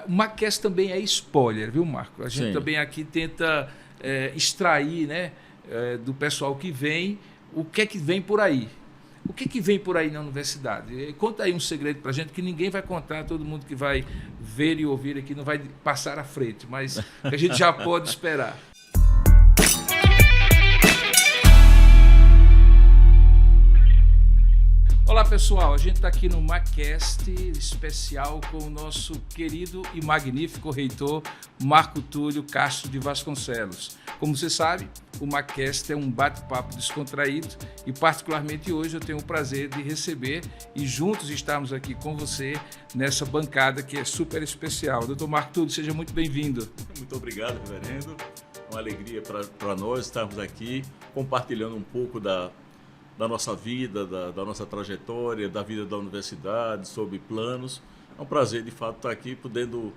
O Macast também é spoiler, viu, Marco? A gente Sim. também aqui tenta extrair, né, do pessoal que vem, o que é que vem por aí. O que é que vem por aí na universidade? Conta aí um segredo para a gente que ninguém vai contar, todo mundo que vai ver e ouvir aqui não vai passar à frente, mas que a gente já pode esperar. Olá pessoal, a gente está aqui no Macast especial com o nosso querido e magnífico reitor Marco Túlio Castro de Vasconcelos. Como você sabe, o Macast é um bate-papo descontraído e particularmente hoje eu tenho o prazer de receber e juntos estarmos aqui com você nessa bancada que é super especial. Doutor Marco Túlio, seja muito bem-vindo. Muito obrigado, reverendo. Uma alegria para nós estarmos aqui compartilhando um pouco da nossa vida, da nossa trajetória, da vida da universidade, sobre planos. É um prazer, de fato, estar aqui podendo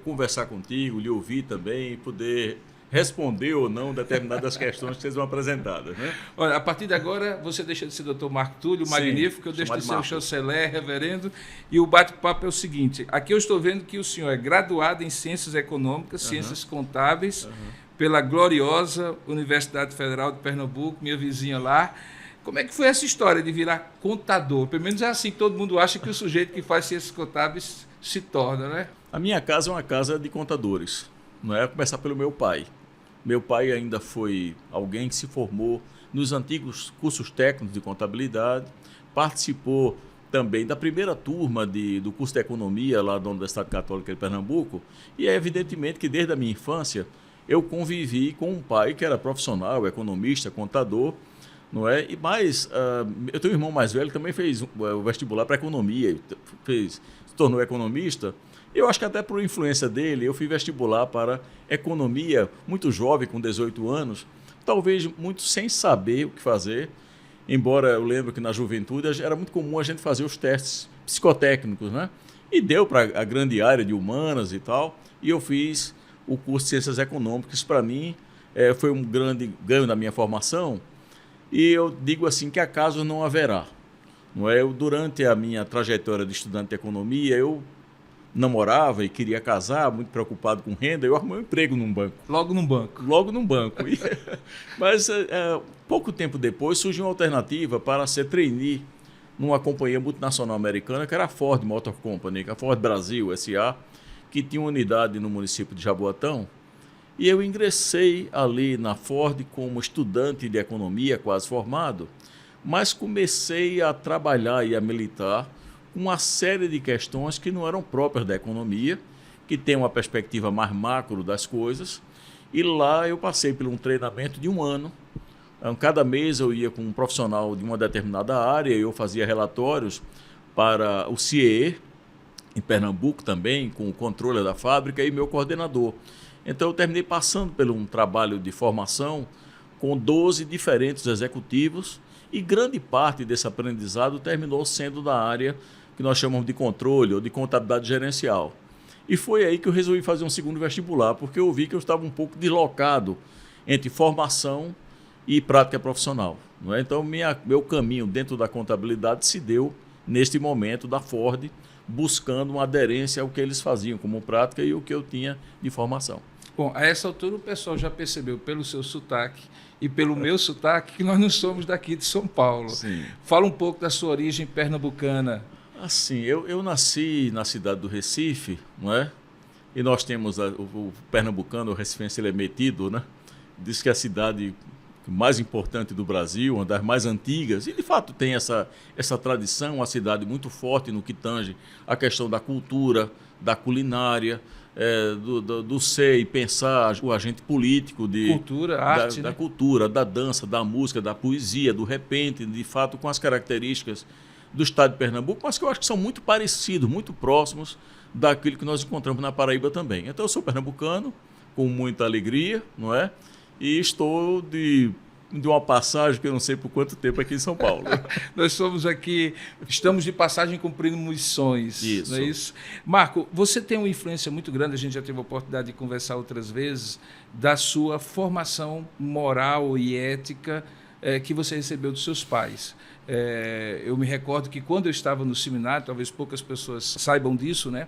conversar contigo, lhe ouvir também e poder responder ou não determinadas questões que vocês vão apresentadas, né? Olha, a partir de agora, você deixa de ser doutor Marco Túlio, magnífico, eu deixo de ser o chanceler, reverendo, e o bate-papo é o seguinte, aqui eu estou vendo que o senhor é graduado em Ciências Econômicas, Ciências Contábeis, pela gloriosa Universidade Federal de Pernambuco, minha vizinha lá. Como é que foi essa história de virar contador? Pelo menos é assim que todo mundo acha que o sujeito que faz ciências contábeis se torna, né? A minha casa é uma casa de contadores, não é? A começar pelo meu pai. Meu pai ainda foi alguém que se formou nos antigos cursos técnicos de contabilidade, participou também da primeira turma do curso de economia lá da Universidade Católica de Pernambuco, e é evidentemente que desde a minha infância eu convivi com um pai que era profissional, economista, contador, não é? E mais, eu tenho um irmão mais velho que também fez o vestibular para economia, se tornou economista. Eu acho que até por influência dele, eu fui vestibular para economia, muito jovem, com 18 anos, talvez muito sem saber o que fazer, embora eu lembro que na juventude era muito comum a gente fazer os testes psicotécnicos, né? E deu para a grande área de humanas e tal, e eu fiz o curso de Ciências Econômicas. Para mim, foi um grande ganho na minha formação. E eu digo assim que acaso não haverá. Não é? Durante a minha trajetória de estudante de economia, eu namorava e queria casar, muito preocupado com renda, eu arrumei um emprego num banco. Logo num banco? Logo num banco. Mas pouco tempo depois surgiu uma alternativa para ser trainee numa companhia multinacional americana, que era a Ford Motor Company, a Ford Brasil S.A., que tinha uma unidade no município de Jaboatão. E eu ingressei ali na Ford como estudante de economia, quase formado, mas comecei a trabalhar e a militar com uma série de questões que não eram próprias da economia, que tem uma perspectiva mais macro das coisas. E lá eu passei por um treinamento de um ano. Cada mês eu ia com um profissional de uma determinada área, eu fazia relatórios para o CIE, em Pernambuco também, com o controle da fábrica e meu coordenador. Então, eu terminei passando por um trabalho de formação com 12 diferentes executivos e grande parte desse aprendizado terminou sendo da área que nós chamamos de controle ou de contabilidade gerencial. E foi aí que eu resolvi fazer um segundo vestibular, porque eu vi que eu estava um pouco deslocado entre formação e prática profissional, não é? Então, meu caminho dentro da contabilidade se deu neste momento da Ford, buscando uma aderência ao que eles faziam como prática e o que eu tinha de formação. Bom, a essa altura o pessoal já percebeu pelo seu sotaque e pelo meu sotaque que nós não somos daqui de São Paulo. Sim. Fala um pouco da sua origem pernambucana. Assim, eu nasci na cidade do Recife, não é? E nós temos o pernambucano, o recifense, ele é metido, né? Diz que é a cidade mais importante do Brasil, uma das mais antigas, e de fato tem essa tradição, uma cidade muito forte no que tange a questão da cultura, da culinária, do ser e pensar o agente político cultura, arte, da né? cultura, da dança, da música, da poesia, do repente, de fato com as características do estado de Pernambuco, mas que eu acho que são muito parecidos, muito próximos daquilo que nós encontramos na Paraíba também. Então eu sou pernambucano, com muita alegria, não é? E estou de uma passagem que eu não sei por quanto tempo aqui em São Paulo. Nós somos aqui, estamos de passagem cumprindo missões. Isso. Não é isso? Marco, você tem uma influência muito grande, a gente já teve a oportunidade de conversar outras vezes, da sua formação moral e ética que você recebeu dos seus pais. Eu me recordo que quando eu estava no seminário, talvez poucas pessoas saibam disso, né?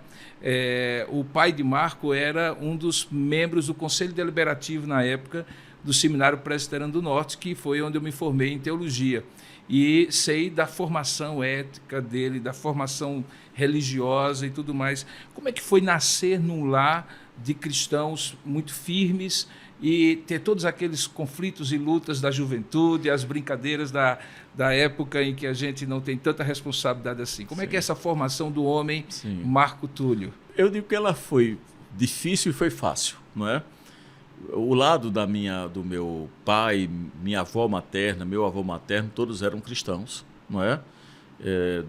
O pai de Marco era um dos membros do Conselho Deliberativo na época do Seminário Presbiteriano do Norte, que foi onde eu me formei em teologia. E sei da formação ética dele, da formação religiosa e tudo mais. Como é que foi nascer num lar de cristãos muito firmes e ter todos aqueles conflitos e lutas da juventude, as brincadeiras da época em que a gente não tem tanta responsabilidade assim? Como é que é essa formação do homem, Marco Túlio? Eu digo que ela foi difícil e foi fácil, não é? O lado do meu pai, minha avó materna, meu avô materno, todos eram cristãos, não é?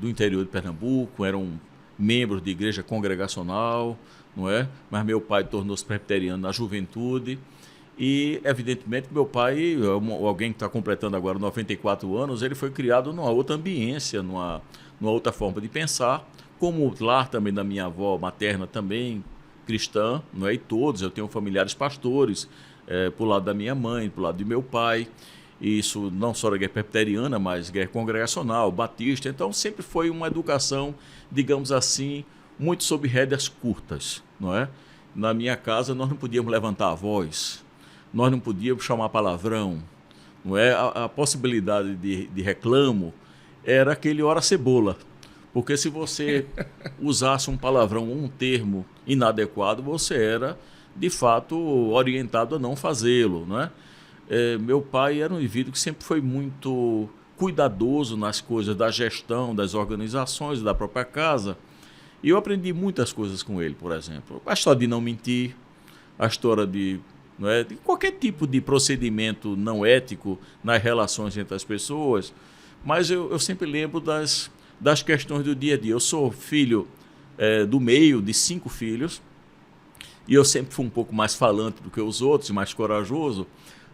Do interior de Pernambuco, eram membros de igreja congregacional, não é? Mas meu pai tornou-se presbiteriano na juventude e, evidentemente, meu pai, alguém que está completando agora 94 anos, ele foi criado numa outra ambiência, numa outra forma de pensar, como o lar também da minha avó materna também, cristã, não é? E todos, eu tenho familiares pastores, pro lado da minha mãe, pro lado de meu pai, e isso não só da igreja presbiteriana, mas igreja congregacional, batista, então sempre foi uma educação, digamos assim, muito sob rédeas curtas, não é? Na minha casa nós não podíamos levantar a voz, nós não podíamos chamar palavrão, não é? A possibilidade de reclamo era aquele hora cebola. Porque se você usasse um palavrão ou um termo inadequado, você era, de fato, orientado a não fazê-lo, né? Meu pai era um indivíduo que sempre foi muito cuidadoso nas coisas da gestão, das organizações, da própria casa. E eu aprendi muitas coisas com ele, por exemplo. A história de não mentir, a história de qualquer tipo de procedimento não ético nas relações entre as pessoas. Mas eu sempre lembro das questões do dia a dia. Eu sou filho do meio de 5 filhos e eu sempre fui um pouco mais falante do que os outros, mais corajoso,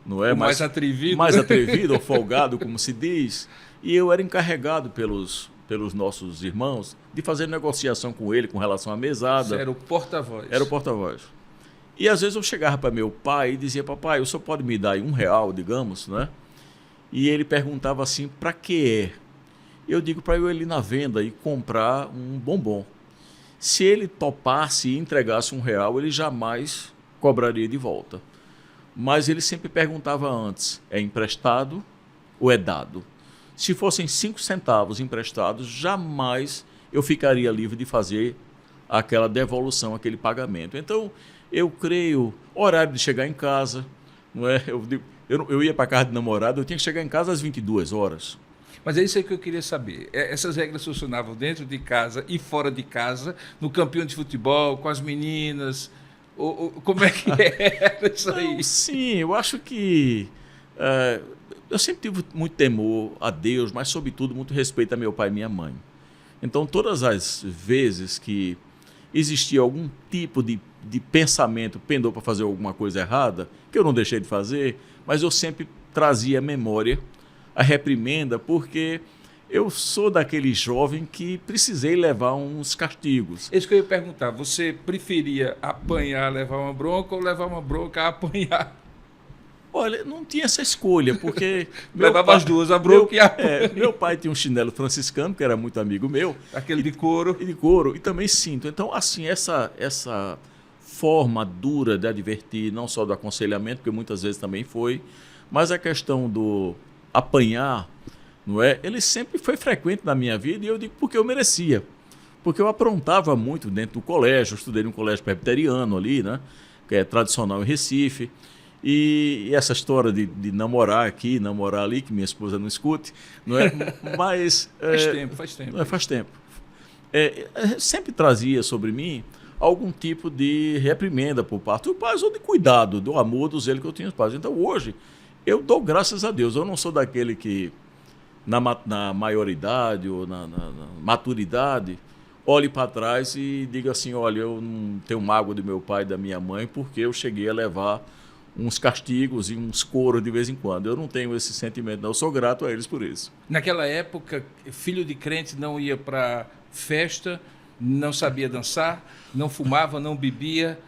não é? Mais atrevido. Mais atrevido ou folgado, como se diz. E eu era encarregado pelos nossos irmãos de fazer negociação com ele com relação à mesada. Você era o porta-voz. Era o porta-voz. E às vezes eu chegava para meu pai e dizia: papai, o senhor pode me dar aí R$1, digamos, né? E ele perguntava assim: para que é? Eu digo para eu ir na venda e comprar um bombom. Se ele topasse e entregasse R$1, ele jamais cobraria de volta. Mas ele sempre perguntava antes: é emprestado ou é dado? Se fossem 5 centavos emprestados, jamais eu ficaria livre de fazer aquela devolução, aquele pagamento. Então, eu creio, horário de chegar em casa, não é? Eu ia para casa de namorado, eu tinha que chegar em casa às 22 horas. Mas é isso aí que eu queria saber. Essas regras funcionavam dentro de casa e fora de casa, no campinho de futebol, com as meninas? Como é que era isso aí? Não, sim, eu acho que... eu sempre tive muito temor a Deus, mas, sobretudo, muito respeito a meu pai e minha mãe. Então, todas as vezes que existia algum tipo de pensamento pendor para fazer alguma coisa errada, que eu não deixei de fazer, mas eu sempre trazia à memória a reprimenda, porque eu sou daquele jovem que precisei levar uns castigos. Isso que eu ia perguntar, você preferia apanhar, levar uma bronca, ou levar uma bronca, apanhar? Olha, não tinha essa escolha, porque... Levava as duas, a bronca e a apanhar. Meu pai tinha um chinelo franciscano, que era muito amigo meu. Aquele de couro. E de couro, e também cinto. Então, assim, essa forma dura de advertir, não só do aconselhamento, porque muitas vezes também foi, mas a questão do apanhar, não é? Ele sempre foi frequente na minha vida, e eu digo porque eu merecia. Porque eu aprontava muito dentro do colégio, eu estudei num colégio presbiteriano ali, né? Que é tradicional em Recife. E essa história de namorar aqui, namorar ali, que minha esposa não escute, não é? Mas... Faz tempo. Faz tempo. Sempre trazia sobre mim algum tipo de reprimenda por parte dos pais ou de cuidado, do amor, do zelo que eu tinha dos pais. Então, hoje, eu dou graças a Deus. Eu não sou daquele que, na maioridade ou na maturidade, olhe para trás e diga assim: olha, eu não tenho mágoa do meu pai e da minha mãe porque eu cheguei a levar uns castigos e uns coros de vez em quando. Eu não tenho esse sentimento, não. Eu sou grato a eles por isso. Naquela época, filho de crente não ia para festa, não sabia dançar, não fumava, não bebia.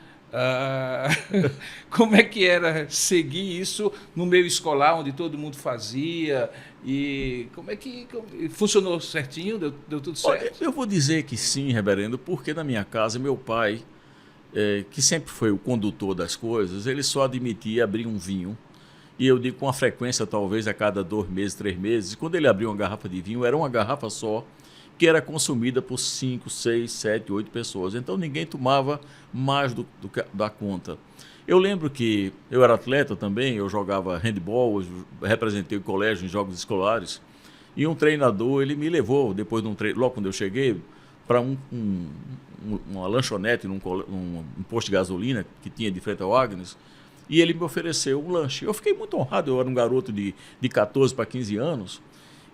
Como é que era seguir isso no meio escolar, onde todo mundo fazia? E como é que funcionou certinho? Deu tudo certo? Olha, eu vou dizer que sim, reverendo, porque na minha casa, meu pai, que sempre foi o condutor das coisas, ele só admitia abrir um vinho. E eu digo com uma frequência, talvez, a cada 2 meses, 3 meses. E quando ele abriu uma garrafa de vinho, era uma garrafa só, que era consumida por 5, 6, 7, 8 pessoas. Então ninguém tomava mais da conta. Eu lembro que eu era atleta também, eu jogava handball, eu representei o colégio em jogos escolares, e um treinador, ele me levou, depois de logo quando eu cheguei, para uma lanchonete, num posto de gasolina que tinha de frente ao Agnes, e ele me ofereceu um lanche. Eu fiquei muito honrado, eu era um garoto de 14 para 15 anos,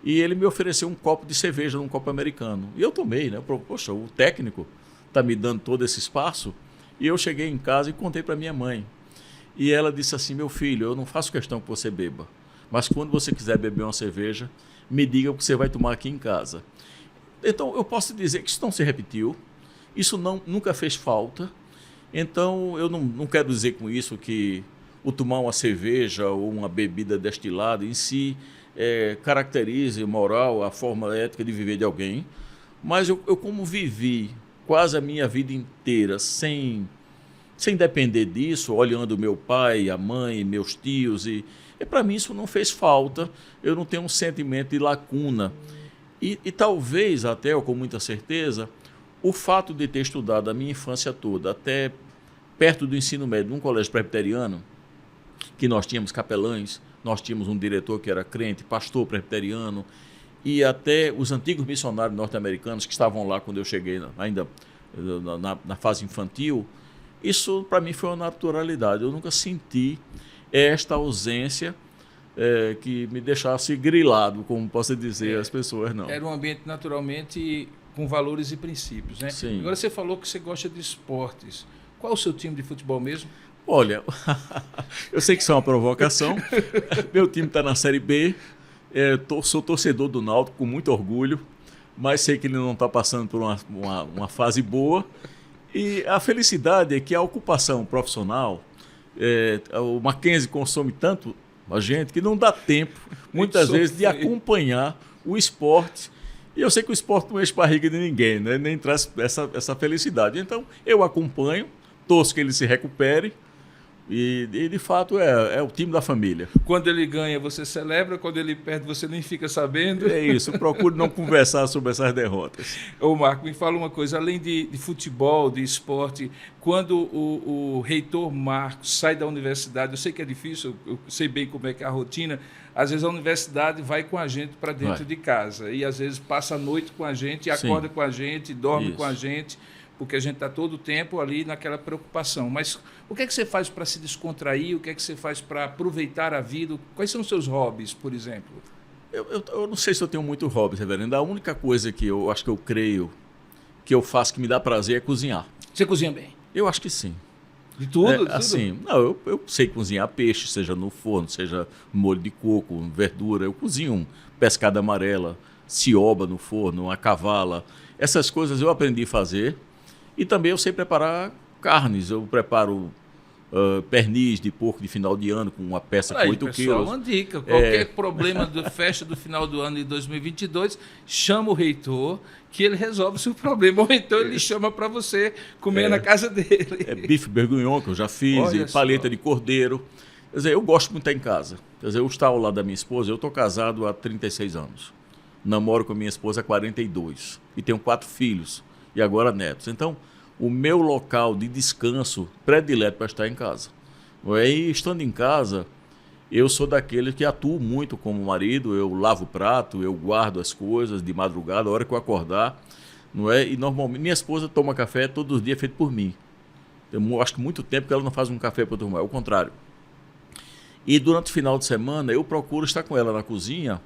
e ele me ofereceu um copo de cerveja num copo americano. E eu tomei, né? Poxa, o técnico está me dando todo esse espaço. E eu cheguei em casa e contei para minha mãe. E ela disse assim, meu filho, eu não faço questão que você beba, mas quando você quiser beber uma cerveja, me diga o que você vai tomar aqui em casa. Então, eu posso dizer que isso não se repetiu, isso nunca fez falta. Então, eu não quero dizer com isso que o tomar uma cerveja ou uma bebida destilada em si caracterize moral, a forma ética de viver de alguém, mas eu como vivi quase a minha vida inteira sem depender disso, olhando meu pai, a mãe, meus tios, e para mim isso não fez falta, eu não tenho um sentimento de lacuna. E talvez até, ou com muita certeza, o fato de ter estudado a minha infância toda, até perto do ensino médio, num colégio presbiteriano, que nós tínhamos capelães, nós tínhamos um diretor que era crente, pastor presbiteriano, e até os antigos missionários norte-americanos que estavam lá quando eu cheguei, ainda na fase infantil, isso para mim foi uma naturalidade. Eu nunca senti esta ausência que me deixasse grilado, como posso dizer as pessoas, não. Era um ambiente naturalmente com valores e princípios, né? Sim. Agora você falou que você gosta de esportes. Qual é o seu time de futebol mesmo? Olha, eu sei que isso é uma provocação. Meu time está na Série B. Sou torcedor do Náutico com muito orgulho, mas sei que ele não está passando por uma fase boa. E a felicidade é que a ocupação profissional, o Mackenzie consome tanto a gente que não dá tempo, muitas vezes, de acompanhar o esporte. E eu sei que o esporte não enche barriga de ninguém, né? Nem traz essa felicidade. Então, eu acompanho, torço que ele se recupere. E de fato, é o time da família. Quando ele ganha, você celebra. Quando ele perde, você nem fica sabendo. É isso, procuro não conversar sobre essas derrotas. Ô Marco, me fala uma coisa. Além de futebol, de esporte, quando o reitor Marcos sai da universidade, eu sei que é difícil, eu sei bem como é que é a rotina, às vezes a universidade vai com a gente para dentro de casa. E às vezes passa a noite com a gente, acorda com a gente, dorme com a gente, porque a gente está todo o tempo ali naquela preocupação. Mas o que é que você faz para se descontrair? O que é que você faz para aproveitar a vida? Quais são os seus hobbies, por exemplo? Eu não sei se eu tenho muito hobbies, reverendo. A única coisa que eu acho que eu creio que eu faço que me dá prazer é cozinhar. Você cozinha bem? Eu acho que sim. De tudo? Assim, não, eu sei cozinhar peixe, seja no forno, seja molho de coco, verdura. Eu cozinho pescada amarela, cioba no forno, uma cavala. Essas coisas eu aprendi a fazer. E também eu sei preparar carnes. Eu preparo pernis de porco de final de ano com uma peça com 8 quilos. Uma dica. Qualquer problema da festa do final do ano de 2022, chama o reitor que ele resolve o seu problema. Ou então ele chama para você comer na casa dele. Bife bourguignon, que eu já fiz, e paleta de cordeiro. Quer dizer, eu gosto muito de estar em casa. Quer dizer, eu estou ao lado da minha esposa, eu estou casado há 36 anos. Namoro com a minha esposa há 42. E tenho 4 filhos. E agora netos. Então, o meu local de descanso predileto para estar em casa. E estando em casa, eu sou daquele que atuo muito como marido, eu lavo o prato, eu guardo as coisas de madrugada, a hora que eu acordar. E normalmente, minha esposa toma café todos os dias feito por mim. Eu acho que muito tempo que ela não faz um café para tomar, é o contrário. E durante o final de semana, eu procuro estar com ela na cozinha,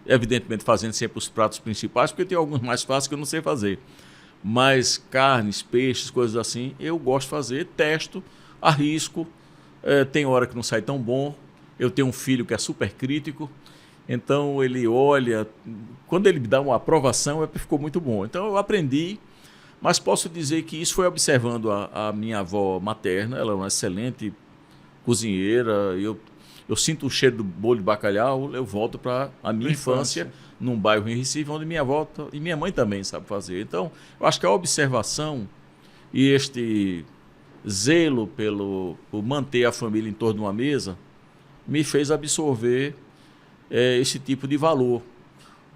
evidentemente fazendo sempre os pratos principais, porque tem alguns mais fáceis que eu não sei fazer. Mas carnes, peixes, coisas assim, eu gosto de fazer, testo, arrisco. Tem hora que não sai tão bom. Eu tenho um filho que é super crítico, então ele olha, quando ele me dá uma aprovação, ficou muito bom. Então eu aprendi, Mas posso dizer que isso foi observando a minha avó materna, ela é uma excelente cozinheira, eu sinto o cheiro do bolo de bacalhau, eu volto para a minha infância, num bairro em Recife, onde minha avó e minha mãe também sabe fazer. Então, eu acho que a observação e este zelo por manter a família em torno de uma mesa me fez absorver esse tipo de valor.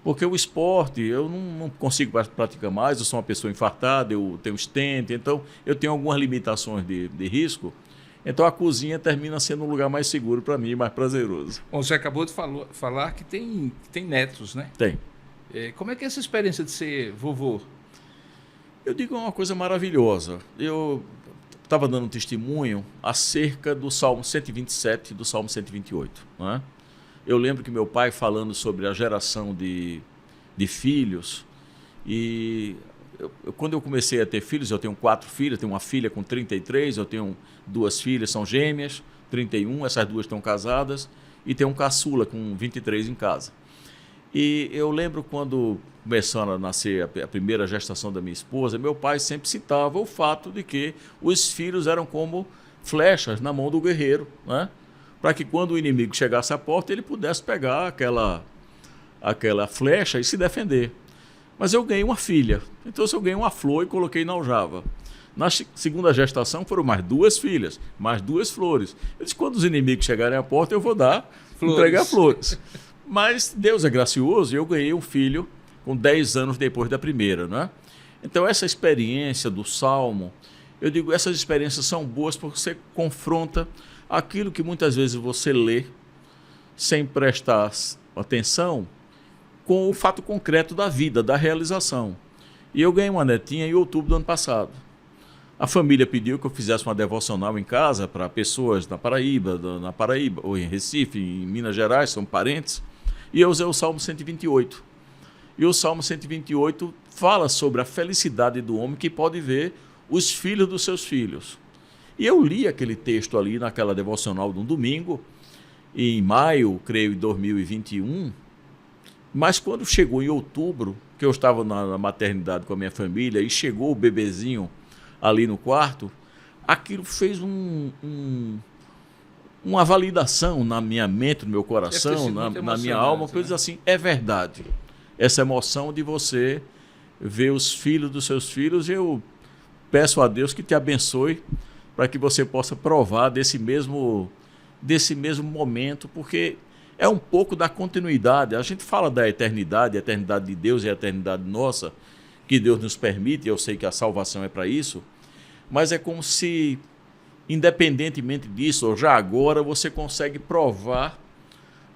Porque o esporte, eu não consigo praticar mais, eu sou uma pessoa infartada, eu tenho stent, então eu tenho algumas limitações de risco. Então a cozinha termina sendo um lugar mais seguro para mim, mais prazeroso. Bom, você acabou de falar que tem netos, né? Tem. Como é que é essa experiência de ser vovô? Eu digo uma coisa maravilhosa. Eu estava dando um testemunho acerca do Salmo 127 e do Salmo 128. Né? Eu lembro que meu pai falando sobre a geração de filhos, e quando eu comecei a ter filhos, eu tenho 4 filhas, tenho uma filha com 33, eu tenho 2 filhas, são gêmeas, 31, essas 2 estão casadas, e tenho um caçula com 23 em casa. E eu lembro quando começou a nascer a primeira gestação da minha esposa, meu pai sempre citava o fato de que os filhos eram como flechas na mão do guerreiro, né? Para que quando o inimigo chegasse à porta, ele pudesse pegar aquela flecha e se defender. Mas eu ganhei uma filha, então eu ganhei uma flor e coloquei na aljava. Na segunda gestação foram mais 2 filhas, mais 2 flores. Eu disse, quando os inimigos chegarem à porta, eu vou entregar flores. Mas Deus é gracioso e eu ganhei um filho com 10 anos depois da primeira, né? Então essa experiência do Salmo, eu digo, essas experiências são boas porque você confronta aquilo que muitas vezes você lê sem prestar atenção com o fato concreto da vida, da realização. E eu ganhei uma netinha em outubro do ano passado. A família pediu que eu fizesse uma devocional em casa para pessoas na Paraíba, ou em Recife, em Minas Gerais, são parentes, e eu usei o Salmo 128. E o Salmo 128 fala sobre a felicidade do homem que pode ver os filhos dos seus filhos. E eu li aquele texto ali naquela devocional de um domingo, em maio, creio, de 2021, mas quando chegou em outubro, que eu estava na maternidade com a minha família e chegou o bebezinho ali no quarto, aquilo fez uma validação na minha mente, no meu coração, na minha alma, para eu dizer assim, é verdade. Essa emoção de você ver os filhos dos seus filhos, eu peço a Deus que te abençoe para que você possa provar desse mesmo momento, porque é um pouco da continuidade. A gente fala da eternidade, a eternidade de Deus e a eternidade nossa, que Deus nos permite, eu sei que a salvação é para isso, mas é como se, independentemente disso, ou já agora, você consegue provar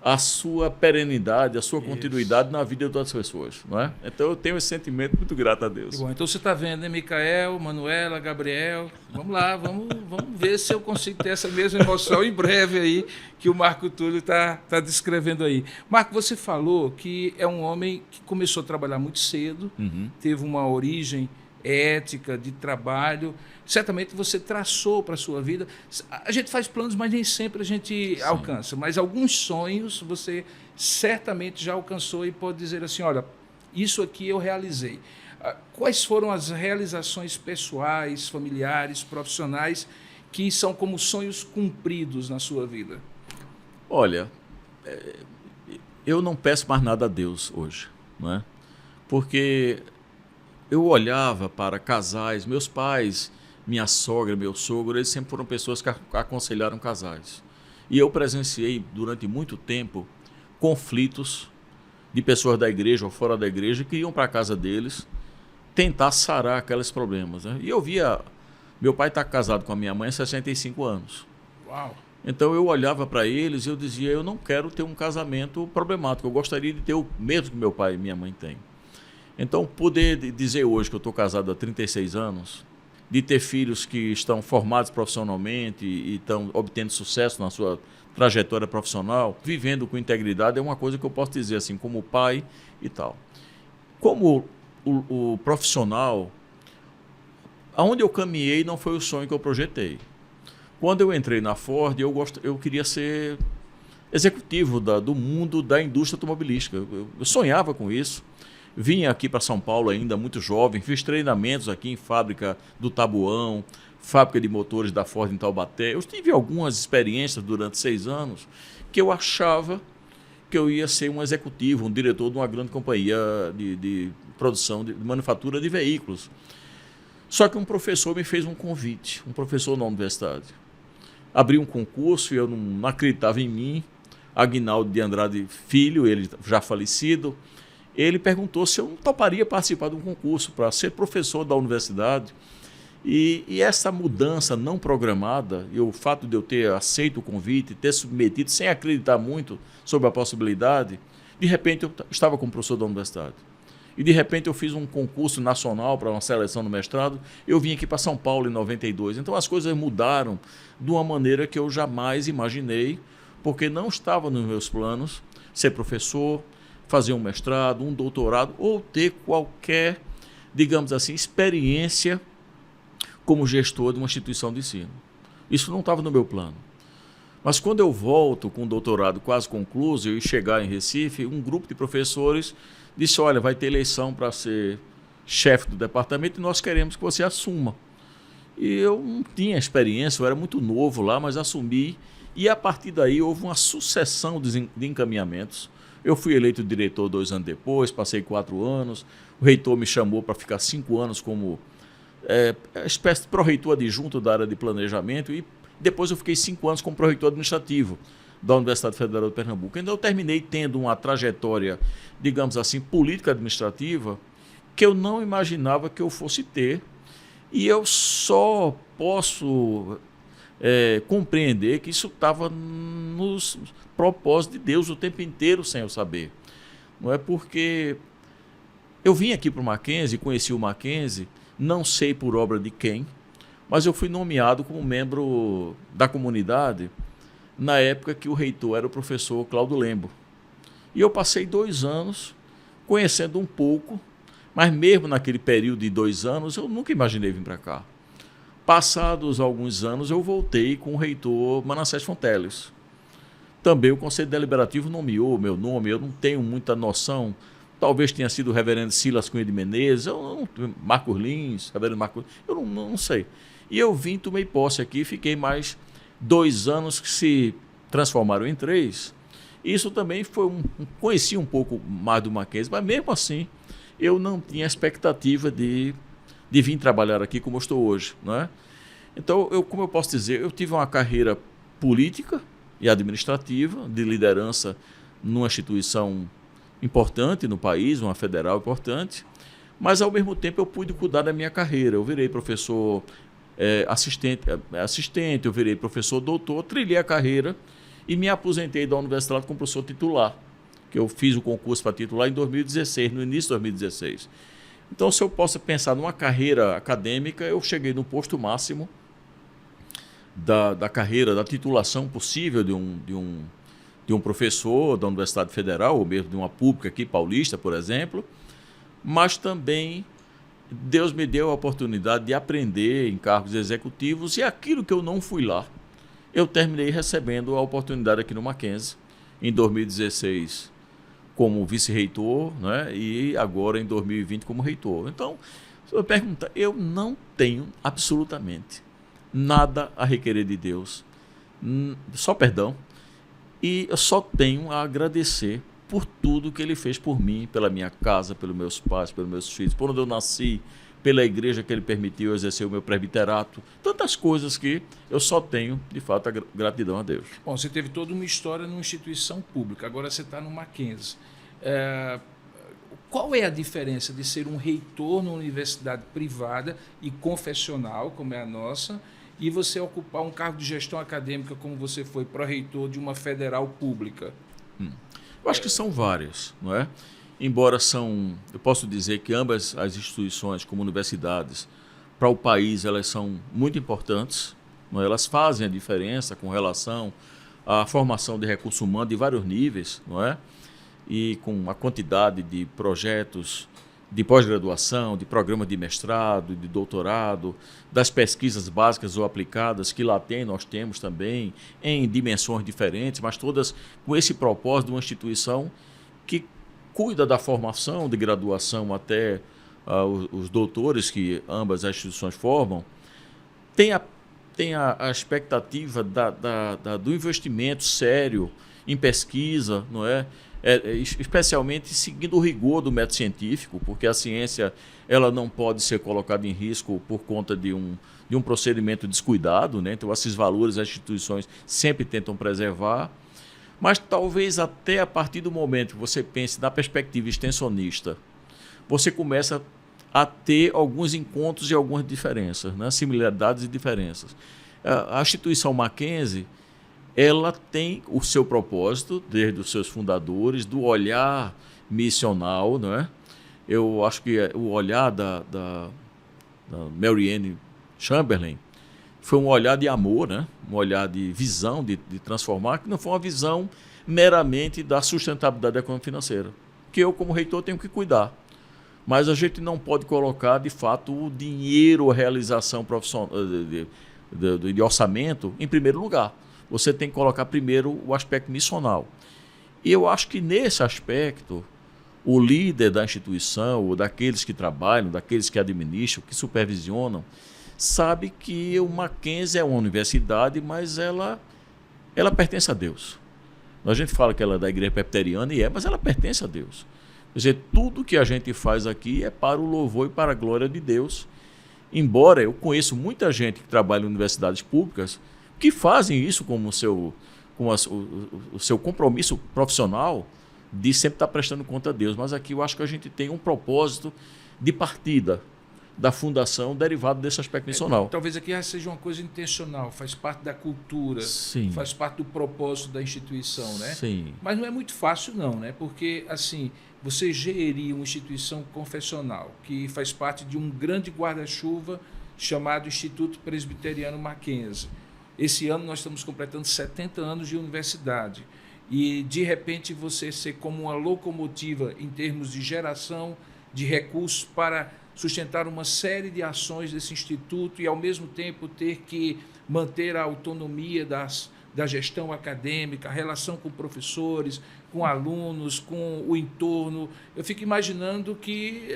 a sua perenidade, a sua continuidade na vida das pessoas, não é? Então eu tenho esse sentimento muito grato a Deus. Bom, então você está vendo, né, Micael, Manuela, Gabriel? Vamos lá, vamos ver se eu consigo ter essa mesma emoção em breve aí que o Marco Túlio está descrevendo aí. Marco, você falou que é um homem que começou a trabalhar muito cedo, teve uma origem ética, de trabalho. Certamente você traçou para a sua vida. A gente faz planos, mas nem sempre a gente alcança. Mas alguns sonhos você certamente já alcançou e pode dizer assim, olha, isso aqui eu realizei. Quais foram as realizações pessoais, familiares, profissionais que são como sonhos cumpridos na sua vida? Olha, eu não peço mais nada a Deus hoje, não é? Porque eu olhava para casais, meus pais, minha sogra, meu sogro, eles sempre foram pessoas que aconselharam casais. E eu presenciei durante muito tempo conflitos de pessoas da igreja ou fora da igreja que iam para a casa deles tentar sarar aqueles problemas, né? E eu via, meu pai está casado com a minha mãe há 65 anos. Uau! Então eu olhava para eles e eu dizia, eu não quero ter um casamento problemático, eu gostaria de ter o mesmo que meu pai e minha mãe têm. Então, poder dizer hoje que eu estou casado há 36 anos, de ter filhos que estão formados profissionalmente e estão obtendo sucesso na sua trajetória profissional, vivendo com integridade, é uma coisa que eu posso dizer assim, como pai e tal. Como o profissional, aonde eu caminhei não foi o sonho que eu projetei. Quando eu entrei na Ford, eu queria ser executivo do mundo da indústria automobilística. Eu sonhava com isso. Vim aqui para São Paulo ainda muito jovem, fiz treinamentos aqui em fábrica do Tabuão, fábrica de motores da Ford em Taubaté. Eu tive algumas experiências durante 6 anos que eu achava que eu ia ser um executivo, um diretor de uma grande companhia de produção, de manufatura de veículos. Só que um professor me fez um convite, um professor na universidade. Abri um concurso e eu não acreditava em mim. Aguinaldo de Andrade Filho, ele já falecido, ele perguntou se eu não toparia participar de um concurso para ser professor da universidade. E essa mudança não programada, e o fato de eu ter aceito o convite, ter submetido sem acreditar muito sobre a possibilidade, de repente eu estava como professor da universidade. E de repente eu fiz um concurso nacional para uma seleção no mestrado, eu vim aqui para São Paulo em 92. Então as coisas mudaram de uma maneira que eu jamais imaginei, porque não estava nos meus planos ser professor, fazer um mestrado, um doutorado, ou ter qualquer, digamos assim, experiência como gestor de uma instituição de ensino. Isso não estava no meu plano. Mas quando eu volto com o doutorado quase concluído e chegar em Recife, um grupo de professores disse, olha, vai ter eleição para ser chefe do departamento e nós queremos que você assuma. E eu não tinha experiência, eu era muito novo lá, mas assumi. E a partir daí houve uma sucessão de encaminhamentos. Eu fui eleito diretor 2 anos depois, passei 4 anos. O reitor me chamou para ficar 5 anos como espécie de pró-reitor adjunto da área de planejamento e depois eu fiquei 5 anos como pró-reitor administrativo da Universidade Federal de Pernambuco. Então eu terminei tendo uma trajetória, digamos assim, política administrativa que eu não imaginava que eu fosse ter e eu só posso compreender que isso estava nos propósitos de Deus o tempo inteiro sem eu saber. Não é porque eu vim aqui para o Mackenzie, conheci o Mackenzie, não sei por obra de quem, mas eu fui nomeado como membro da comunidade na época que o reitor era o professor Cláudio Lembo. E eu passei 2 anos conhecendo um pouco, mas mesmo naquele período de 2 anos eu nunca imaginei vir para cá. Passados alguns anos eu voltei com o reitor Manassés Fonteles. Também o Conselho Deliberativo nomeou meu nome, eu não tenho muita noção. Talvez tenha sido o reverendo Silas Cunha de Menezes, Marcos Lins, reverendo Marcos, eu não sei. E eu vim, tomei posse aqui, fiquei mais 2 anos que se transformaram em 3. Isso também foi conheci um pouco mais do Mackenzie, mas mesmo assim eu não tinha expectativa de vir trabalhar aqui como eu estou hoje. Não é? Então, como eu posso dizer, eu tive uma carreira política e administrativa, de liderança numa instituição importante no país, uma federal importante, mas ao mesmo tempo eu pude cuidar da minha carreira. Eu virei professor assistente, eu virei professor doutor, trilhei a carreira e me aposentei da universidade como professor titular, que eu fiz o concurso para titular em 2016, no início de 2016. Então, se eu posso pensar numa carreira acadêmica, eu cheguei no posto máximo da carreira, da titulação possível de um professor da Universidade Federal, ou mesmo de uma pública aqui, paulista, por exemplo, mas também Deus me deu a oportunidade de aprender em cargos executivos e aquilo que eu não fui lá, eu terminei recebendo a oportunidade aqui no Mackenzie, em 2016 como vice-reitor, né, e agora em 2020 como reitor. Então, se eu perguntar, eu não tenho absolutamente nada a requerer de Deus, só perdão, e eu só tenho a agradecer por tudo que Ele fez por mim, pela minha casa, pelos meus pais, pelos meus filhos, por onde eu nasci, pela igreja que Ele permitiu exercer o meu presbiterato, tantas coisas que eu só tenho, de fato, a gratidão a Deus. Bom, você teve toda uma história numa instituição pública, agora você está no Mackenzie. Qual é a diferença de ser um reitor numa universidade privada e confessional, como é a nossa, e você ocupar um cargo de gestão acadêmica como você foi pró-reitor de uma federal pública? Eu acho que são várias, não é? Embora eu posso dizer que ambas as instituições, como universidades, para o país, elas são muito importantes, não é? Elas fazem a diferença com relação à formação de recursos humanos de vários níveis, não é? E com a quantidade de projetos de pós-graduação, de programa de mestrado, de doutorado, das pesquisas básicas ou aplicadas que lá nós temos também, em dimensões diferentes, mas todas com esse propósito de uma instituição que cuida da formação de graduação até os doutores que ambas as instituições formam, tem a expectativa do investimento sério em pesquisa, não é? Especialmente seguindo o rigor do método científico, porque a ciência ela não pode ser colocada em risco por conta de um procedimento descuidado, né? Então, esses valores as instituições sempre tentam preservar, mas talvez até a partir do momento que você pense na perspectiva extensionista, você começa a ter alguns encontros e algumas diferenças, né? Similaridades e diferenças. A instituição Mackenzie, ela tem o seu propósito, desde os seus fundadores, do olhar missional, não é? Eu acho que o olhar da Mary Ann Chamberlain foi um olhar de amor, né? Um olhar de visão, de transformar, que não foi uma visão meramente da sustentabilidade econômico-financeira, que eu, como reitor, tenho que cuidar. Mas a gente não pode colocar, de fato, o dinheiro, a realização profissional, de orçamento em primeiro lugar. Você tem que colocar primeiro o aspecto missional. E eu acho que nesse aspecto, o líder da instituição, ou daqueles que trabalham, daqueles que administram, que supervisionam, sabe que o Mackenzie é uma universidade, mas ela pertence a Deus. A gente fala que ela é da igreja presbiteriana, mas ela pertence a Deus. Quer dizer, tudo que a gente faz aqui é para o louvor e para a glória de Deus. Embora eu conheço muita gente que trabalha em universidades públicas que fazem isso como o seu compromisso profissional de sempre estar prestando conta a Deus. Mas aqui eu acho que a gente tem um propósito de partida da fundação derivado desse aspecto missional. Talvez aqui seja uma coisa intencional, faz parte da cultura, sim, faz parte do propósito da instituição, né? Sim. Mas não é muito fácil não, né? Porque assim, você gerir uma instituição confessional que faz parte de um grande guarda-chuva chamado Instituto Presbiteriano Mackenzie. Esse ano nós estamos completando 70 anos de universidade e de repente você ser como uma locomotiva em termos de geração de recursos para sustentar uma série de ações desse instituto e, ao mesmo tempo, ter que manter a autonomia da gestão acadêmica, a relação com professores, com alunos, com o entorno. Eu fico imaginando que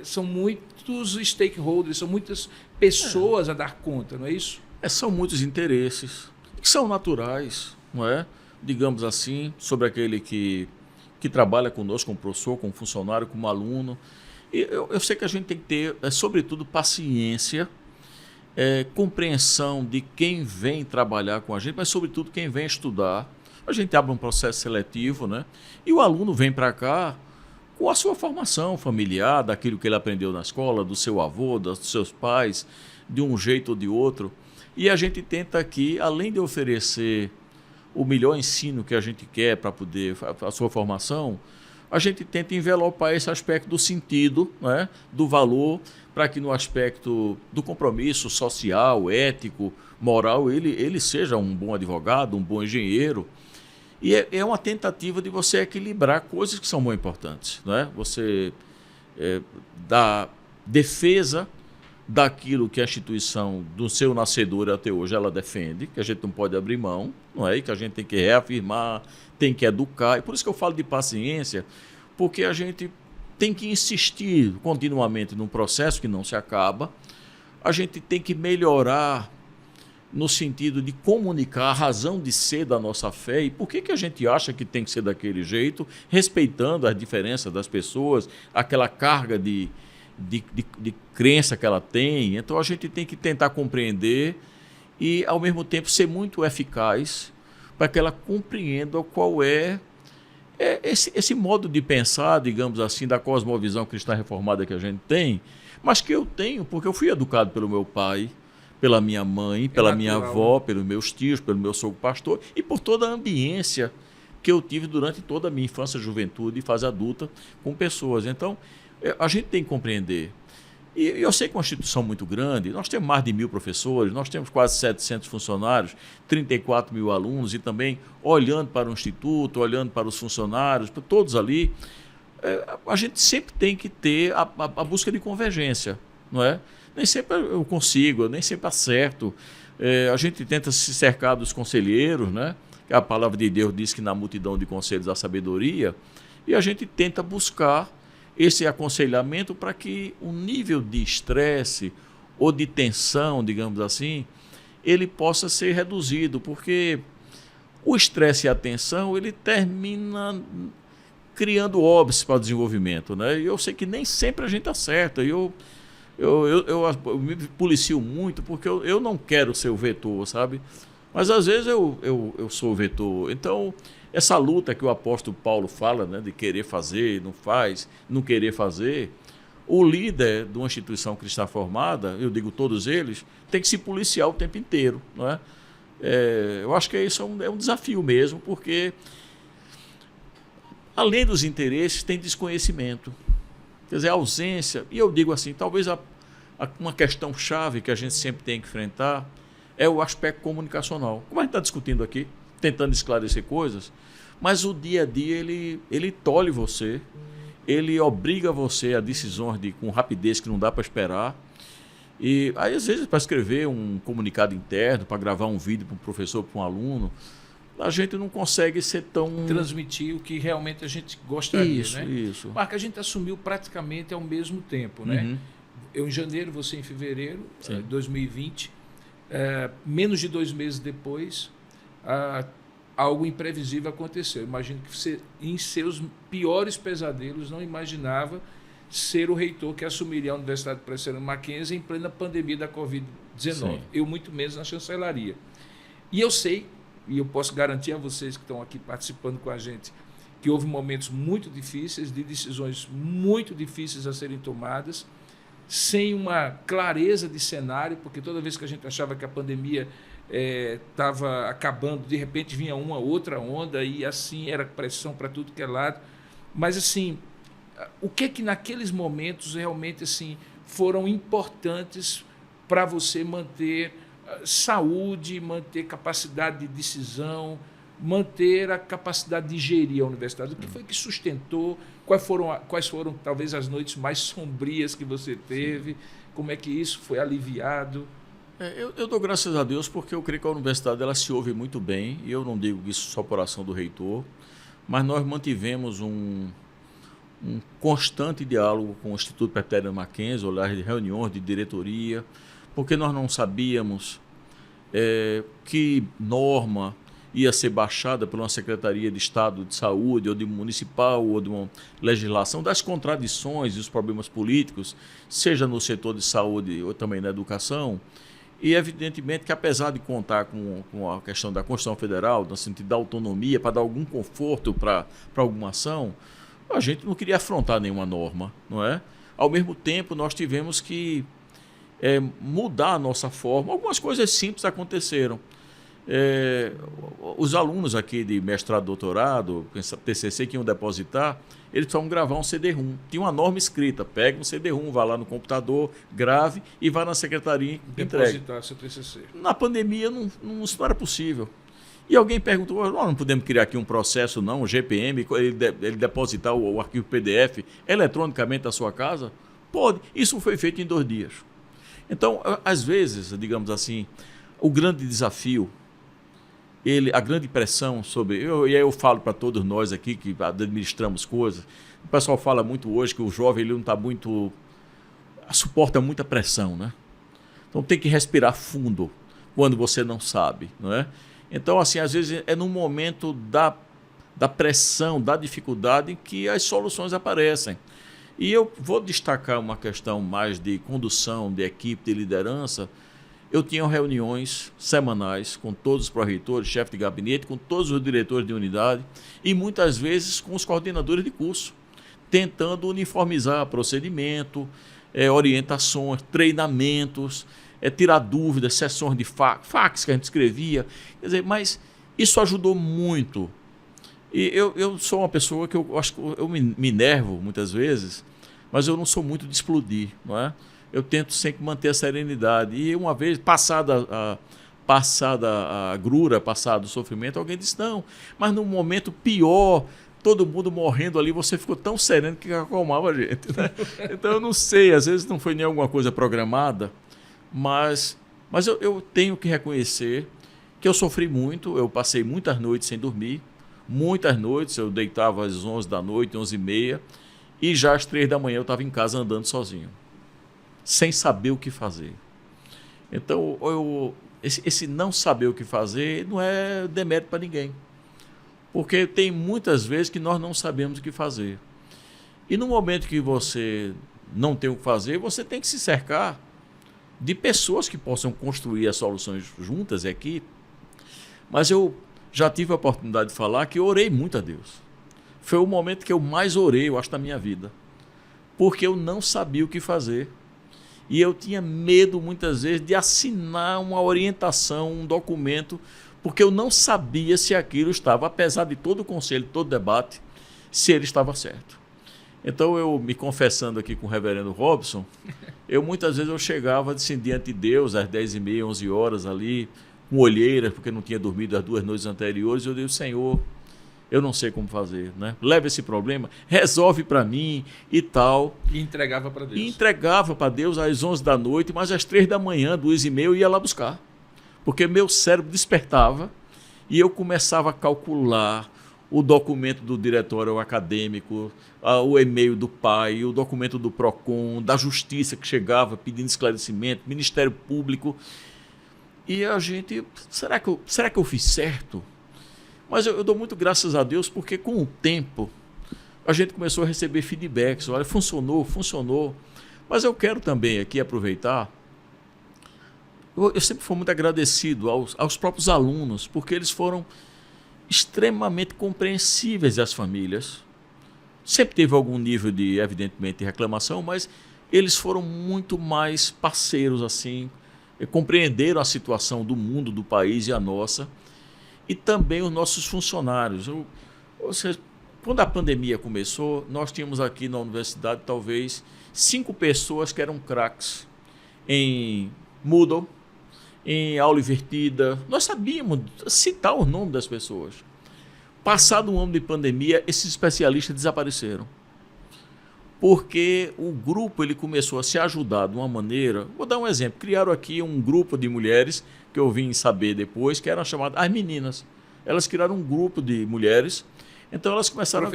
são muitos stakeholders, são muitas pessoas a dar conta, não é isso? São muitos interesses que são naturais, não é? Digamos assim, sobre aquele que trabalha conosco como professor, como funcionário, como aluno. Eu sei que a gente tem que ter, sobretudo, paciência, compreensão de quem vem trabalhar com a gente, mas, sobretudo, quem vem estudar. A gente abre um processo seletivo, né? E o aluno vem para cá com a sua formação familiar, daquilo que ele aprendeu na escola, do seu avô, dos seus pais, de um jeito ou de outro. E a gente tenta aqui, além de oferecer o melhor ensino que a gente quer para poder a sua formação, a gente tenta envelopar esse aspecto do sentido, né, do valor, para que no aspecto do compromisso social, ético, moral, ele seja um bom advogado, um bom engenheiro. E é uma tentativa de você equilibrar coisas que são muito importantes, né? Você dá defesa daquilo que a instituição, do seu nascedor até hoje, ela defende, que a gente não pode abrir mão, não é? E que a gente tem que reafirmar, tem que educar. E por isso que eu falo de paciência, porque a gente tem que insistir continuamente num processo que não se acaba, a gente tem que melhorar no sentido de comunicar a razão de ser da nossa fé e por que a gente acha que tem que ser daquele jeito, respeitando as diferenças das pessoas, aquela carga de crença que ela tem. Então a gente tem que tentar compreender e, ao mesmo tempo, ser muito eficaz para que ela compreenda qual é esse modo de pensar, digamos assim, da cosmovisão cristã reformada que a gente tem, mas que eu tenho porque eu fui educado pelo meu pai, pela minha mãe, pela minha avó, pelos meus tios, pelo meu sogro pastor e por toda a ambiência que eu tive durante toda a minha infância, juventude e fase adulta com pessoas. Então, a gente tem que compreender. E eu sei que é uma instituição muito grande, nós temos mais de 1.000 professores, nós temos quase 700 funcionários, 34 mil alunos e também olhando para o instituto, olhando para os funcionários, para todos ali, a gente sempre tem que ter a busca de convergência, não é? Nem sempre eu consigo, nem sempre acerto. A gente tenta se cercar dos conselheiros, né? A palavra de Deus diz que na multidão de conselhos há sabedoria. E a gente tenta buscar esse aconselhamento para que o nível de estresse ou de tensão, digamos assim, ele possa ser reduzido, porque o estresse e a tensão, ele termina criando óbices para o desenvolvimento, né? E eu sei que nem sempre a gente acerta. Eu me policio muito porque eu não quero ser o vetor, sabe? Mas às vezes eu sou o vetor. Então, essa luta que o apóstolo Paulo fala, né, de querer fazer, não faz, não querer fazer, o líder de uma instituição cristã formada, eu digo todos eles, tem que se policiar o tempo inteiro, não é? Eu acho que isso é um desafio mesmo, porque além dos interesses, tem desconhecimento. Quer dizer, a ausência, e eu digo assim, talvez uma questão chave que a gente sempre tem que enfrentar é o aspecto comunicação. Como a gente está discutindo aqui, tentando esclarecer coisas, mas o dia a dia ele tolhe você, ele obriga você a decisões com rapidez que não dá para esperar. E aí, às vezes, para escrever um comunicado interno, para gravar um vídeo para um professor, para um aluno, a gente não consegue ser tão... transmitir o que realmente a gente gostaria, isso, né? Isso. Marco, a gente assumiu praticamente ao mesmo tempo, né? Uhum. Eu em janeiro, você em fevereiro de 2020. Menos de 2 meses depois, algo imprevisível aconteceu. Eu imagino que você, em seus piores pesadelos, não imaginava ser o reitor que assumiria a Universidade Presbiteriana Mackenzie em plena pandemia da Covid-19. Eu, muito menos, na chancelaria. E eu sei, e eu posso garantir a vocês que estão aqui participando com a gente, que houve momentos muito difíceis, de decisões muito difíceis a serem tomadas, sem uma clareza de cenário, porque toda vez que a gente achava que a pandemia estava acabando, de repente vinha uma outra onda e assim era pressão para tudo que é lado. Mas assim, o que naqueles momentos realmente assim foram importantes para você manter saúde, manter capacidade de decisão, manter a capacidade de gerir a universidade? O que foi que sustentou? Quais foram talvez as noites mais sombrias que você teve? Como é que isso foi aliviado? Eu dou graças a Deus porque eu creio que a universidade ela se ouve muito bem, e eu não digo isso só por ação do reitor, mas nós mantivemos um constante diálogo com o Instituto Presbiteriano Mackenzie, olhar de reuniões de diretoria, porque nós não sabíamos que norma ia ser baixada por uma Secretaria de Estado de Saúde, ou de municipal, ou de uma legislação, das contradições e os problemas políticos, seja no setor de saúde ou também na educação. E, evidentemente, que apesar de contar com a questão da Constituição Federal, no sentido da autonomia, para dar algum conforto para alguma ação, a gente não queria afrontar nenhuma norma, não é? Ao mesmo tempo, nós tivemos que mudar a nossa forma. Algumas coisas simples aconteceram. Os alunos aqui de mestrado, doutorado, TCC que iam depositar, eles precisavam gravar um CD-ROM. Tinha uma norma escrita: pega um CD-ROM, vá lá no computador, grave e vá na secretaria e entregue. Depositar seu TCC. Na pandemia isso não era possível. E alguém perguntou: nós não podemos criar aqui um processo, não, um GPM, ele depositar o arquivo PDF eletronicamente na sua casa? Pode. Isso foi feito em 2 dias. Então, às vezes, digamos assim, o grande desafio, a grande pressão sobre... E aí eu falo para todos nós aqui que administramos coisas, o pessoal fala muito hoje que o jovem ele não está muito... suporta muita pressão, né? Então tem que respirar fundo quando você não sabe, não é? Então, assim, às vezes é no momento da pressão, da dificuldade que as soluções aparecem. E eu vou destacar uma questão mais de condução, de equipe, de liderança. Eu tinha reuniões semanais com todos os pró-reitores, chefe de gabinete, com todos os diretores de unidade e muitas vezes com os coordenadores de curso, tentando uniformizar procedimento, orientações, treinamentos, tirar dúvidas, sessões de fax que a gente escrevia. Quer dizer, mas isso ajudou muito. E eu sou uma pessoa que eu acho que eu me enervo muitas vezes, mas eu não sou muito de explodir, não é? Eu tento sempre manter a serenidade. E uma vez, passada a grura, passado o sofrimento, alguém disse: não, mas no momento pior, todo mundo morrendo ali, você ficou tão sereno que acalmava a gente, né? Então eu não sei, às vezes não foi nem alguma coisa programada, mas eu tenho que reconhecer que eu sofri muito, eu passei muitas noites sem dormir. Muitas noites eu deitava às 11 da noite, 11h30, e já às 3 da manhã eu estava em casa andando sozinho, sem saber o que fazer. Então, esse não saber o que fazer não é demérito para ninguém. Porque tem muitas vezes que nós não sabemos o que fazer. E no momento que você não tem o que fazer, você tem que se cercar de pessoas que possam construir as soluções juntas aqui. Mas eu já tive a oportunidade de falar que eu orei muito a Deus. Foi o momento que eu mais orei, eu acho, na minha vida. Porque eu não sabia o que fazer. E eu tinha medo, muitas vezes, de assinar uma orientação, um documento, porque eu não sabia se aquilo estava, apesar de todo o conselho, todo o debate, se ele estava certo. Então, eu me confessando aqui com o reverendo Robson, muitas vezes eu chegava assim, diante de Deus, às 10h30, 11 horas ali, com olheiras, porque não tinha dormido as 2 noites anteriores, e eu disse, Senhor, eu não sei como fazer, né? Leva esse problema, resolve para mim e tal. E entregava para Deus. E entregava para Deus às 11 da noite, mas às 3 da manhã, 2h30, eu ia lá buscar. Porque meu cérebro despertava e eu começava a calcular o documento do diretório acadêmico, o e-mail do pai, o documento do PROCON, da Justiça que chegava pedindo esclarecimento, Ministério Público. E a gente, será que eu fiz certo? Mas eu dou muito graças a Deus porque com o tempo a gente começou a receber feedbacks. Olha, funcionou. Mas eu quero também aqui aproveitar. Eu sempre fui muito agradecido aos próprios alunos, porque eles foram extremamente compreensíveis às famílias. Sempre teve algum nível de, evidentemente, de reclamação, mas eles foram muito mais parceiros, assim, compreenderam a situação do mundo, do país e a nossa. E também os nossos funcionários. Ou seja, quando a pandemia começou, nós tínhamos aqui na universidade talvez 5 pessoas que eram craques em Moodle, em aula invertida. Nós sabíamos citar o nome das pessoas. Passado um ano de pandemia, esses especialistas desapareceram. Porque o grupo ele começou a se ajudar de uma maneira... Vou dar um exemplo. Criaram aqui um grupo de mulheres, que eu vim saber depois, que eram chamadas as meninas. Elas criaram um grupo de mulheres. Então elas começaram...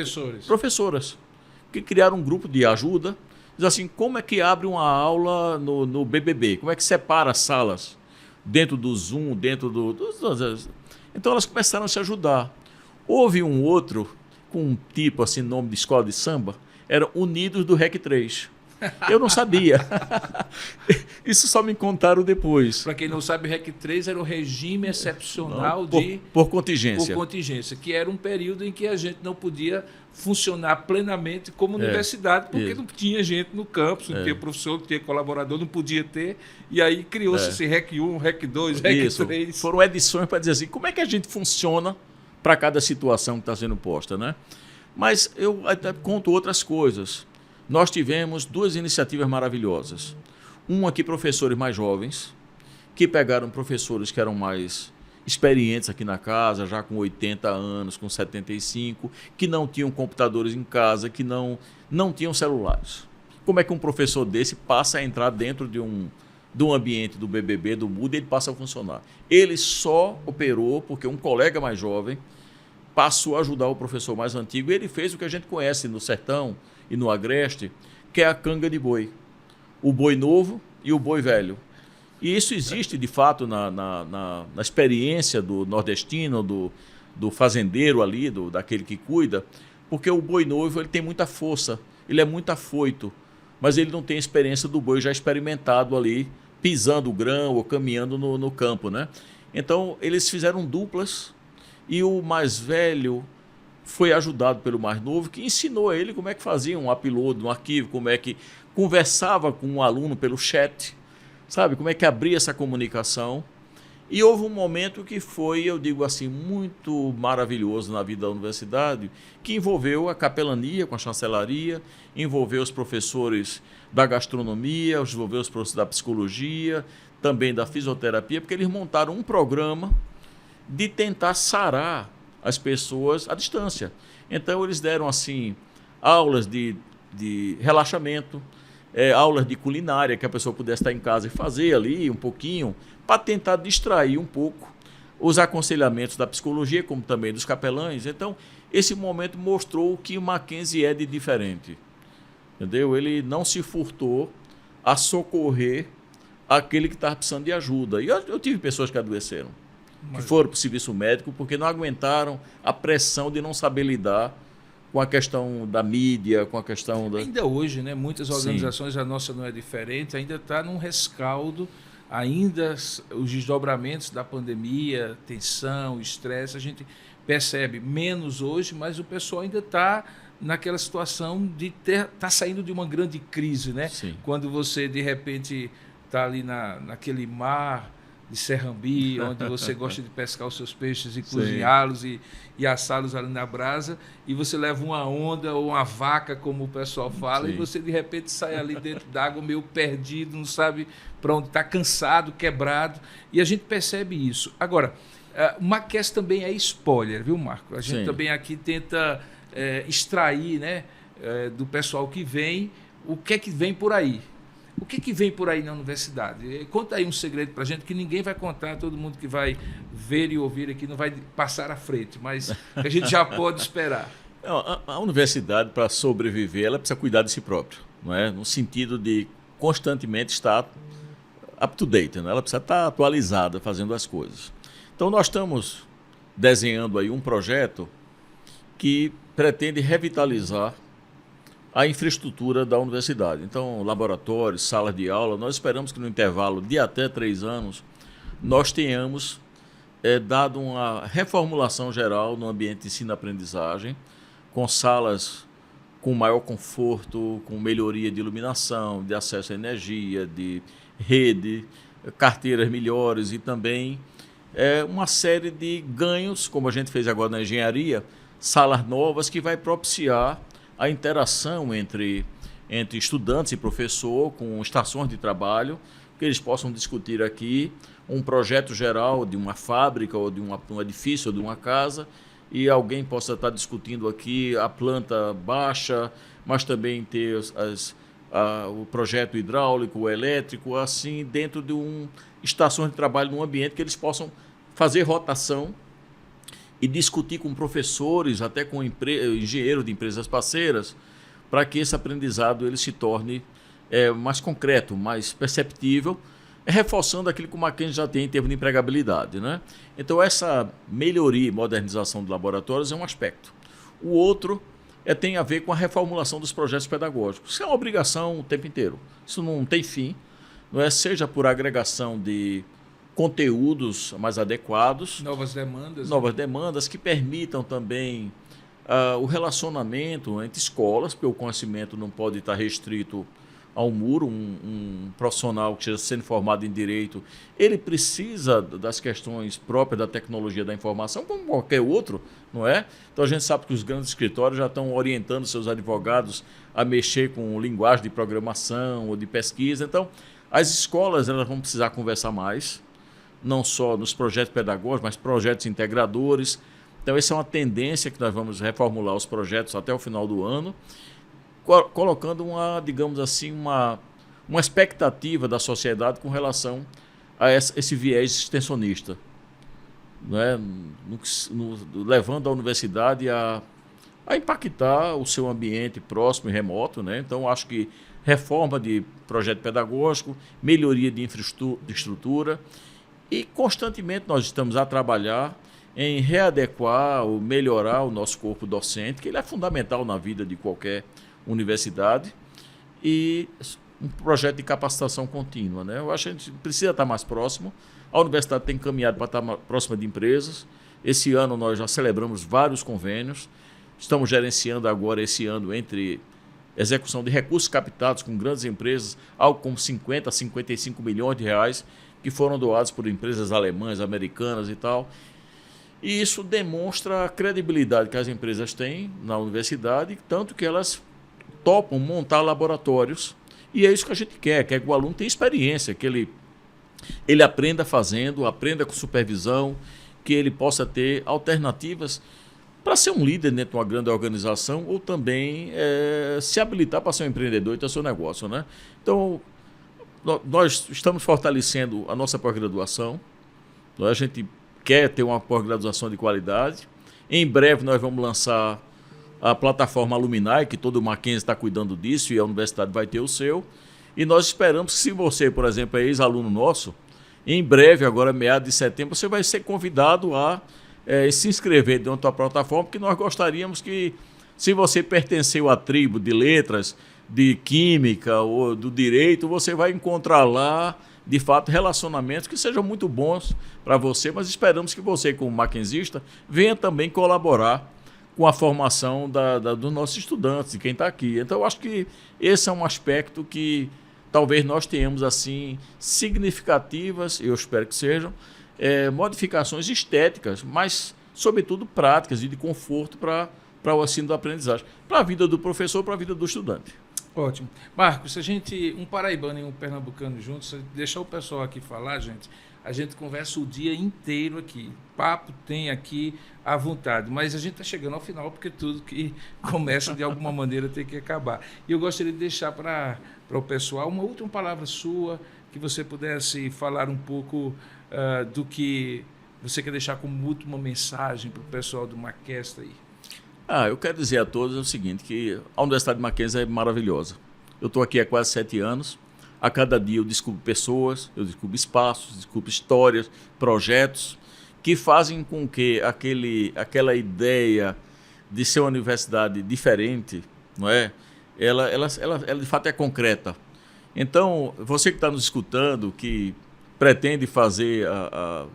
Professoras. Que criaram um grupo de ajuda. Diz assim, como é que abre uma aula no BBB? Como é que separa as salas? Dentro do Zoom, dentro do... Então elas começaram a se ajudar. Houve um outro, com um tipo assim, nome de escola de samba, era Unidos do REC 3. Eu não sabia. Isso só me contaram depois. Para quem não sabe, o REC 3 era o regime excepcional por contingência. Por contingência, que era um período em que a gente não podia funcionar plenamente como universidade, porque não tinha gente no campus, não tinha professor, não tinha colaborador, não podia ter. E aí criou-se esse REC 1, REC 2, REC 3. Foram edições para dizer assim, como é que a gente funciona para cada situação que está sendo posta, né? Mas eu até conto outras coisas. Nós tivemos 2 iniciativas maravilhosas. Uma que professores mais jovens, que pegaram professores que eram mais experientes aqui na casa, já com 80 anos, com 75, que não tinham computadores em casa, que não tinham celulares. Como é que um professor desse passa a entrar dentro de um ambiente do BBB, do Moodle, ele passa a funcionar? Ele só operou porque um colega mais jovem passou a ajudar o professor mais antigo e ele fez o que a gente conhece no sertão e no agreste, que é a canga de boi. O boi novo e o boi velho. E isso existe, de fato, na experiência do nordestino, do fazendeiro ali, daquele que cuida, porque o boi novo ele tem muita força, ele é muito afoito, mas ele não tem a experiência do boi já experimentado ali, pisando o grão ou caminhando no campo, né? Então, eles fizeram duplas e o mais velho foi ajudado pelo mais novo, que ensinou a ele como é que fazia um upload no arquivo, como é que conversava com um aluno pelo chat, sabe? Como é que abria essa comunicação. E houve um momento que foi, eu digo assim, muito maravilhoso na vida da universidade, que envolveu a capelania com a chancelaria, envolveu os professores da gastronomia, envolveu os professores da psicologia, também da fisioterapia, porque eles montaram um programa de tentar sarar as pessoas à distância. Então, eles deram assim aulas de relaxamento, aulas de culinária, que a pessoa pudesse estar em casa e fazer ali um pouquinho, para tentar distrair um pouco os aconselhamentos da psicologia, como também dos capelães. Então, esse momento mostrou o que o Mackenzie é de diferente. Entendeu? Ele não se furtou a socorrer aquele que estava precisando de ajuda. E eu tive pessoas que adoeceram, que foram para o serviço médico porque não aguentaram a pressão de não saber lidar com a questão da mídia, com a questão da... Ainda hoje, né, muitas organizações, a nossa não é diferente, ainda está num rescaldo, ainda os desdobramentos da pandemia, tensão, estresse, a gente percebe menos hoje, mas o pessoal ainda está naquela situação de tá saindo de uma grande crise, né? Sim. Quando você, de repente, está ali naquele mar de Serrambi, onde você gosta de pescar os seus peixes e cozinhá-los e assá-los ali na brasa, e você leva uma onda ou uma vaca, como o pessoal fala, Sim. e você de repente sai ali dentro d'água meio perdido, não sabe para onde, está cansado, quebrado, e a gente percebe isso. Agora, o Mackenzie também é spoiler, viu, Marco? A gente Sim. também aqui tenta extrair, né, do pessoal que vem, o que é que vem por aí. O que vem por aí na universidade? Conta aí um segredo para a gente que ninguém vai contar, todo mundo que vai ver e ouvir aqui não vai passar à frente, mas que a gente já pode esperar. A universidade, para sobreviver, ela precisa cuidar de si própria, não é? No sentido de constantemente estar up-to-date, né? Ela precisa estar atualizada, fazendo as coisas. Então, nós estamos desenhando aí um projeto que pretende revitalizar a infraestrutura da universidade. Então, laboratórios, salas de aula, nós esperamos que no intervalo de até 3 anos nós tenhamos dado uma reformulação geral no ambiente de ensino-aprendizagem, com salas com maior conforto, com melhoria de iluminação, de acesso à energia, de rede, carteiras melhores e também uma série de ganhos, como a gente fez agora na engenharia, salas novas que vai propiciar a interação entre estudantes e professor, com estações de trabalho, que eles possam discutir aqui um projeto geral de uma fábrica ou de um edifício ou de uma casa, e alguém possa estar discutindo aqui a planta baixa, mas também ter o projeto hidráulico, o elétrico, assim, dentro de estações de trabalho num ambiente que eles possam fazer rotação e discutir com professores, até com engenheiros de empresas parceiras, para que esse aprendizado ele se torne mais concreto, mais perceptível, reforçando aquilo que o Mackenzie já tem em termos de empregabilidade, né? Então, essa melhoria e modernização de laboratórios é um aspecto. O outro tem a ver com a reformulação dos projetos pedagógicos. Isso é uma obrigação o tempo inteiro. Isso não tem fim, não é? Seja por agregação de conteúdos mais adequados. Novas demandas. Novas demandas que permitam também o relacionamento entre escolas, porque o conhecimento não pode estar restrito ao muro. Um profissional que esteja sendo formado em direito, ele precisa das questões próprias da tecnologia da informação, como qualquer outro, não é? Então a gente sabe que os grandes escritórios já estão orientando seus advogados a mexer com linguagem de programação ou de pesquisa. Então, as escolas elas vão precisar conversar mais, não só nos projetos pedagógicos, mas projetos integradores. Então, essa é uma tendência que nós vamos reformular os projetos até o final do ano, colocando digamos assim, uma expectativa da sociedade com relação a esse viés extensionista, né? Levando a universidade a impactar o seu ambiente próximo e remoto, né? Então, acho que reforma de projeto pedagógico, melhoria de infraestrutura, e constantemente nós estamos a trabalhar em readequar ou melhorar o nosso corpo docente, que ele é fundamental na vida de qualquer universidade, e um projeto de capacitação contínua, né? Eu acho que a gente precisa estar mais próximo. A universidade tem caminhado para estar próxima de empresas. Esse ano nós já celebramos vários convênios. Estamos gerenciando agora esse ano entre execução de recursos captados com grandes empresas, algo como 50 a 55 milhões de reais, que foram doados por empresas alemãs, americanas e tal. E isso demonstra a credibilidade que as empresas têm na universidade, tanto que elas topam montar laboratórios. E é isso que a gente quer que o aluno tenha experiência, que ele aprenda fazendo, aprenda com supervisão, que ele possa ter alternativas para ser um líder dentro de uma grande organização, ou também se habilitar para ser um empreendedor e ter seu negócio, né? Então, nós estamos fortalecendo a nossa pós-graduação. A gente quer ter uma pós-graduação de qualidade. Em breve nós vamos lançar a plataforma Alumni, que todo o Mackenzie está cuidando disso e a universidade vai ter o seu. E nós esperamos que, se você, por exemplo, é ex-aluno nosso, em breve, agora meados de setembro, você vai ser convidado a se inscrever dentro da plataforma, porque nós gostaríamos que, se você pertenceu à tribo de letras, de química ou do direito, você vai encontrar lá, de fato, relacionamentos que sejam muito bons para você, mas esperamos que você, como mackenzista, venha também colaborar com a formação dos nossos estudantes, de quem está aqui. Então, eu acho que esse é um aspecto que talvez nós tenhamos assim significativas, eu espero que sejam, modificações estéticas, mas, sobretudo, práticas e de conforto para o ensino da aprendizagem, para a vida do professor, para a vida do estudante. Ótimo. Marcos, se a gente, um paraibano e um pernambucano juntos, deixar o pessoal aqui falar, gente, a gente conversa o dia inteiro aqui. Papo tem aqui à vontade, mas a gente está chegando ao final porque tudo que começa de alguma maneira tem que acabar. E eu gostaria de deixar para o pessoal uma última palavra sua, que você pudesse falar um pouco do que você quer deixar como última mensagem para o pessoal do Mackenzie aí. Eu quero dizer a todos o seguinte, que a Universidade de Mackenzie é maravilhosa. Eu estou aqui há quase 7 anos. A cada dia eu descubro pessoas, eu descubro espaços, descubro histórias, projetos que fazem com que aquela ideia de ser uma universidade diferente, não é? Ela de fato é concreta. Então, você que está nos escutando, que pretende fazer a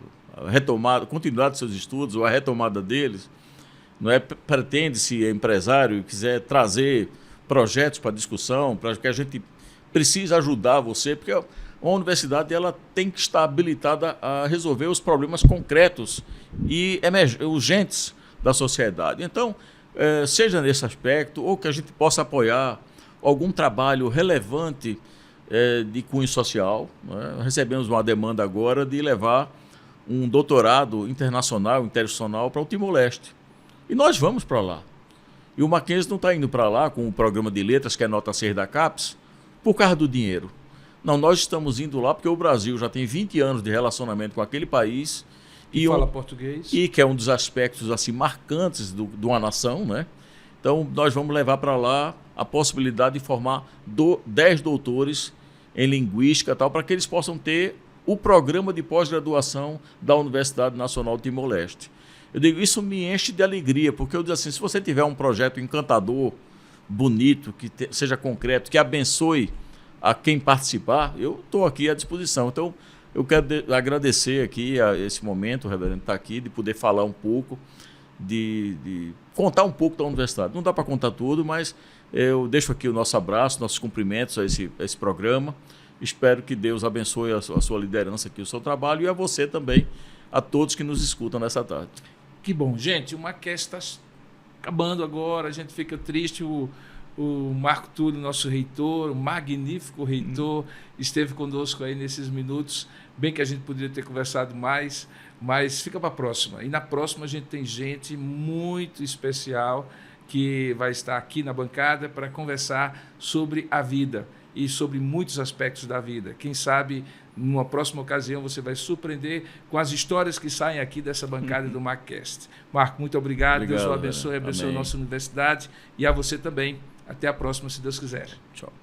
retomada, continuar dos seus estudos ou a retomada deles, não é? Pretende ser empresário e quiser trazer projetos para discussão, para que a gente precisa ajudar você, porque a universidade ela tem que estar habilitada a resolver os problemas concretos e urgentes da sociedade. Então, seja nesse aspecto, ou que a gente possa apoiar algum trabalho relevante de cunho social. Né? Recebemos uma demanda agora de levar um doutorado internacional, internacional para o Timor-Leste. E nós vamos para lá. E o Mackenzie não está indo para lá com o programa de letras, que é nota 6 da CAPES, por causa do dinheiro. Não, nós estamos indo lá porque o Brasil já tem 20 anos de relacionamento com aquele país. E fala português. E que é um dos aspectos assim, marcantes de uma nação, né? Então, nós vamos levar para lá a possibilidade de formar 10 doutores em linguística, tal, para que eles possam ter o programa de pós-graduação da Universidade Nacional de Timor-Leste. Eu digo, isso me enche de alegria, porque eu digo assim, se você tiver um projeto encantador, bonito, que seja concreto, que abençoe a quem participar, eu estou aqui à disposição. Então, eu quero agradecer aqui a esse momento, o reverendo está aqui, de poder falar um pouco, de contar um pouco da universidade. Não dá para contar tudo, mas eu deixo aqui o nosso abraço, nossos cumprimentos a esse programa. Espero que Deus abençoe a sua liderança aqui, o seu trabalho, e a você também, a todos que nos escutam nessa tarde. Que bom. Gente, o Mackenzie está acabando agora, a gente fica triste. O Marco Túlio, nosso reitor, o magnífico reitor, esteve conosco aí nesses minutos. Bem que a gente poderia ter conversado mais, mas fica para a próxima. E na próxima a gente tem gente muito especial que vai estar aqui na bancada para conversar sobre a vida e sobre muitos aspectos da vida. Quem sabe, numa próxima ocasião, você vai surpreender com as histórias que saem aqui dessa bancada do Mackenzie. Marco, muito obrigado. Deus o abençoe, abençoe a nossa universidade e a você também. Até a próxima, se Deus quiser. Tchau.